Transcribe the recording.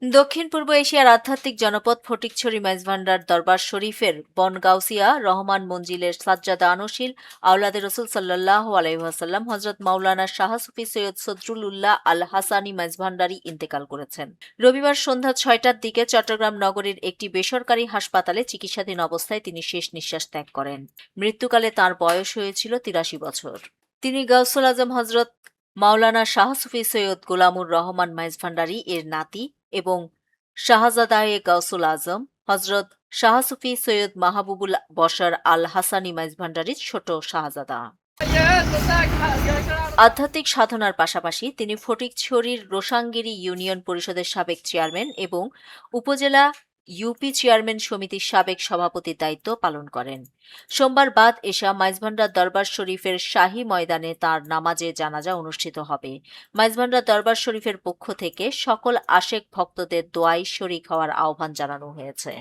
দক্ষিণ পূর্ব এশিয়ার আধ্যাত্মিক জনপদ ফটিকছড়ি মাইজভান্ডার দরবার শরীফের বনগাউসিয়া রহমান মঞ্জিলের সাজ্জাদা আনশীল আওলাদে রসুল সাল্লাল্লাহু আলাইহি ওয়াসাল্লাম হযরত মাওলানা শাহ সুফি সৈয়দ সদরুল উল্লাহ আল হাসানী মাইজভান্ডারী ইন্তেকাল করেছেন। রবিবার সন্ধ্যা ৬টার দিকে চট্টগ্রাম নগরীর একটি বেসরকারি হাসপাতালে চিকিৎসাধীন অবস্থায় তিনি শেষ নিঃশ্বাস ত্যাগ করেন। মৃত্যুকালে তাঁর বয়স হয়েছিল ৮৩ বছর। তিনি গাউসুল আজম হযরত মাওলানা শাহ সুফি সৈয়দ গোলামুর রহমান মাইজভান্ডারী এর নাতি এবং শাহজাদায়ে গাউসুল আজম হযরত শাহ সুফি সৈয়দ মাহবুবুল বশর আল হাসানী মাইজভান্ডারীর ছোট শাহজাদা। আধ্যাত্মিক সাধনার পাশাপাশি তিনি ফটিকছড়ির রোসাংগিরি ইউনিয়ন পরিষদের সাবেক চেয়ারম্যান এবং উপজেলা ইউপি চেয়ারম্যান সমিতির সাবেক সভাপতির দায়িত্ব পালন করেন। সোমবার বাদ এশা মাইজভান্ডার দরবার শরীফের শাহী ময়দানে তাঁর নামাজে জানাজা অনুষ্ঠিত হবে। মাইজভান্ডার দরবার শরীফের পক্ষ থেকে সকল আশেক ভক্তদের দোয়ায় শরিক হওয়ার আহ্বান জানানো হয়েছে।